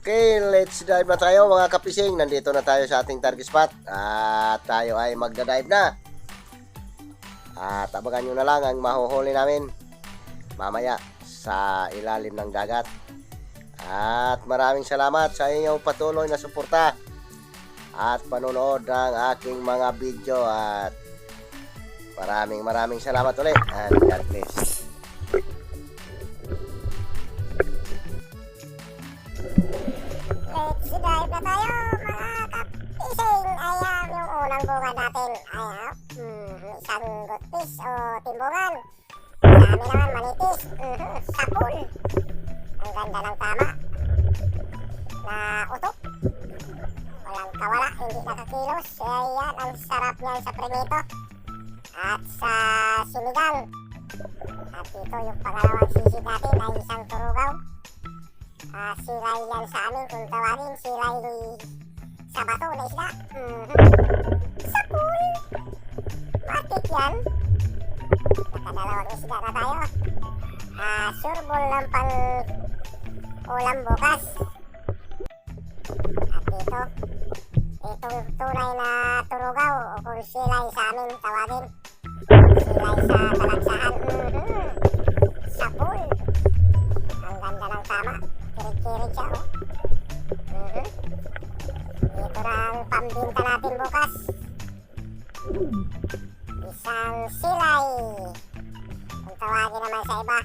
Okay, let's dive na tayo mga kapising. Nandito na tayo sa ating target spot at tayo ay magda-dive na. At abangan nyo na lang ang mahuhuli namin mamaya sa ilalim ng dagat. At maraming salamat sa inyong patuloy na suporta at panonood ng aking mga video. At maraming salamat ulit. And God bless. Let's dive na tayo mga kapising. Ayan yung unang bunga natin. Ayan, isang gutpis o timbungan. Sa amin naman manitis, sapul. Ang ganda ng tama na utok. Walang kawala, hindi nakakilos. Ayan, ang sarap niyan sa prinito at sa sinigang. At ito yung pangalawang sisig natin ay isang turugaw. Silay yan sa amin kung tawagin, silay sa bato na isda. Sapul! Matik yan. Nakadalawang isda na tayo. Surbol ng pang ulam bukas. At ito, itong tunay na turugaw o kung silay sa amin tawagin, silay sa talagsahan. Sapul! Ang ganda ng tama. Kirig-kirig siya, oh. Ito na ang pambinta natin bukas. Isang silay. Kung tawagin naman sa iba,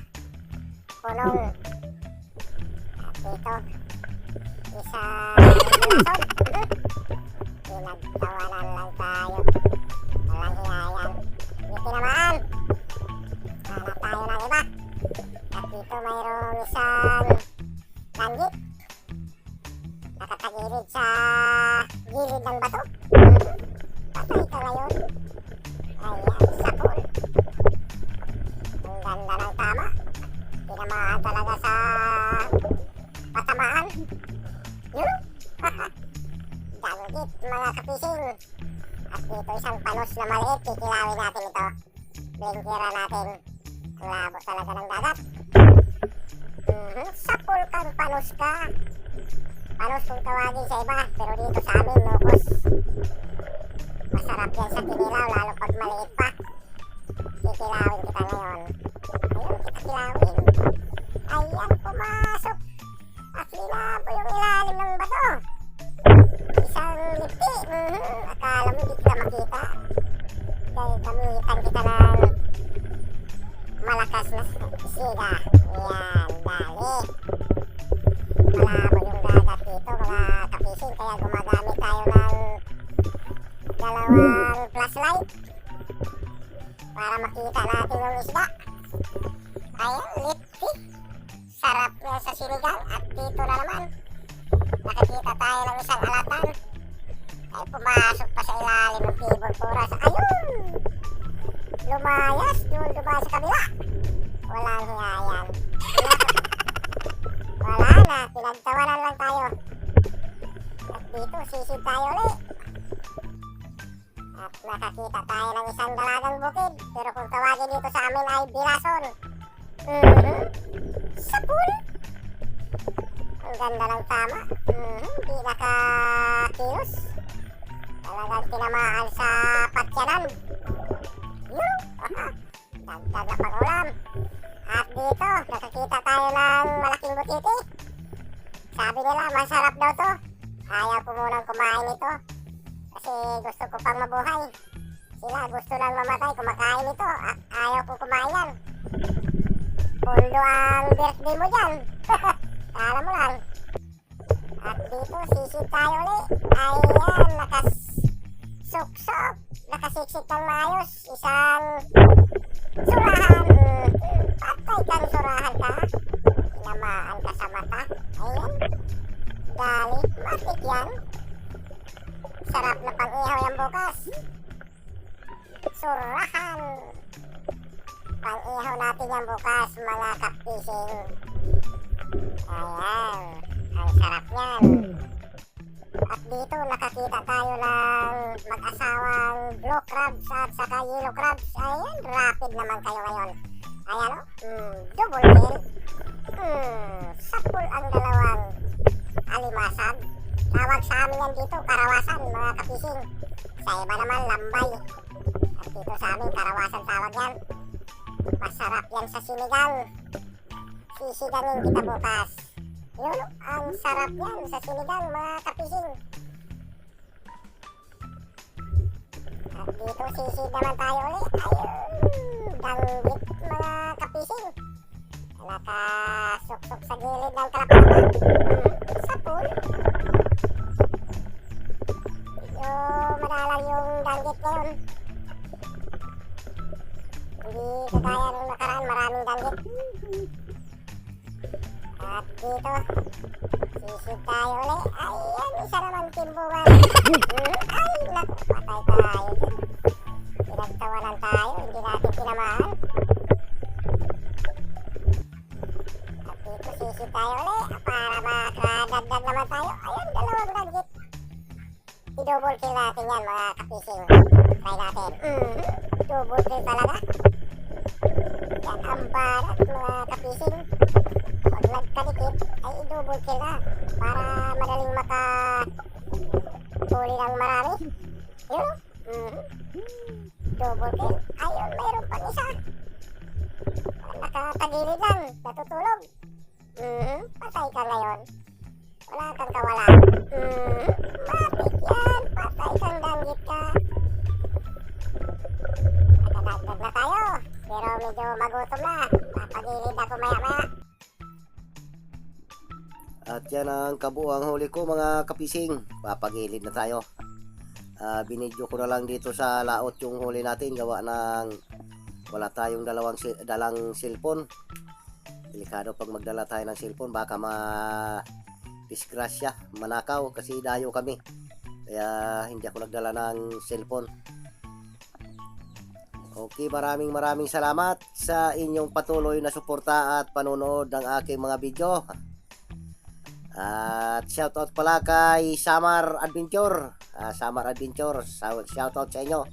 punong. At ito, isang lason. Pinagtawanan lang tayo. Walang hiyayan. Hindi tinamaan. Hanap tayo ng iba. At dito mayroong isang langgit. Nakatagilid sa gilid ng bato. Patay ka ngayon. Ayan, sapul. Ang ganda ng tama. Tinamaan talaga sa patamaan. Yun. Langgit mga kapising. At dito isang panos na maliit. Kikilawin natin ito. Blinkira natin. Ang labo talaga ng dagat. Sapul kang panos ka. Panos kung tawagin sa iba, pero dito sa amin nukos. Masarap yan sa kinilaw, lalo pag maliit pa. Kikilawin kita ngayon. Ayun, kita kilawin. Ayan, pumasok. At linabo yung ilalim ng bato. Isang lipti. Akala mo di kita makita. Dahil gamitan kita ng malakas na siga. Yan, dali. Malabo yung dagat dito mga kapising, kaya gumagamit tayo ng dalawang flashlight para makita natin yung isda. Ayan, lipti. Sarap yan sa sinigang. At dito na naman, nakakita tayo ng isang alatan. Ay pumasok pa sa ilalim ng tibol puras. Ayun! Lumayas, yun dumaan sa kabila. Walang hiyayan. Wala na, pinagtawanan lang tayo. At dito, sisid tayo ulit. At nakakita tayo ng isang dalagang bukid. Pero kung tawagin dito sa amin ay birason. Sapul! Ang ganda ng tama. Di nakakilos. Talagang tinamaan sa patyanan. Yun! Dagdag na pang-ulam. At dito, nakakita tayo ng malaking butiti. Sabi nila, masarap daw to. Ayaw ko munang kumain ito. Kasi gusto ko pang mabuhay. Sila gusto lang mamatay, kumakain ito. Ayaw ko kumain yan. Pundo ang birthday mo dyan. Kala mo lang. At dito, sisid tayo ulit. Ayan, nakasuksok. Nakasiksik ng maayos. Isang surahan. Patay kang surahan ka. Tinamaan ka sa mata. Ayan. Dali. Matik yan. Sarap na pang-ihaw yan bukas. Surahan. Pang-ihaw natin yan bukas mga kapising. Ayan. Ang sarap yan. At dito nakakita tayo ng mag-asawang blue crabs at saka yellow crabs. Ayan, rapid naman kayo ngayon. Ayan o, double kill. Sapul ang dalawang Himasag. Tawag sa amin yan dito, karawasan, mga kapising. Sa iba naman, lambay. At dito sa amin, karawasan tawag yan. Masarap yan sa sinigang. Sisigangin kita bukas. Yun, ang sarap yan sa sinigang, mga kapising. At dito sisid naman tayo ulit. Ayun, danggit mga kapising. Nakasuksok sa gilid ng kalapawan. Sa pool. Medyo madalang yung danggit ngayon. Hindi kagaya nung nakaraan, maraming danggit. At dito, sisid tayo ulit. Ayan, isa naman timbungan. Ay, naku, patay tayo. Pinagtawanan tayo, hindi natin tinamaan. At dito, sisid tayo ulit para makadagdag naman tayo. Ayan, dalawang danggit. I-double kill natin yan, mga kapising. Try natin. Double kill talaga. Yan ang barat, mga kapising. Pag nagkadikit, ay i-double kill na para madaling makahuli ng marami. Yun, double kill. Ayun, mayroon pang isa. Nakatagilid lang, natutulog. Patay ka ngayon. Wala kang kawala. Matik yan, patay kang danggit ka. Nakadagdag na tayo, pero medyo magutom na. Papagilid ako maya-maya. At yan ang kabuang huli ko, mga kapising. Papagilid na tayo. Binidyo ko na lang dito sa laot yung huli natin. Gawa ng wala tayong dalang cellphone. Delikado pag magdala tayo ng cellphone. Baka disgrasya, manakaw. Kasi dayo kami. Kaya hindi ako nagdala ng cellphone. Okay, maraming salamat sa inyong patuloy na suporta at panonood ng aking mga video. At shoutout pala kay Samar Adventure. Samar Adventure, shoutout sa inyo.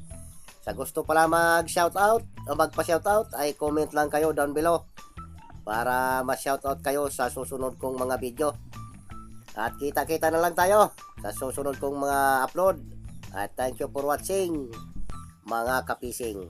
Sa gusto pala mag-shoutout o magpa-shoutout ay comment lang kayo down below para ma-shoutout kayo sa susunod kong mga video. At kita-kita na lang tayo sa susunod kong mga upload. At thank you for watching, mga kapising.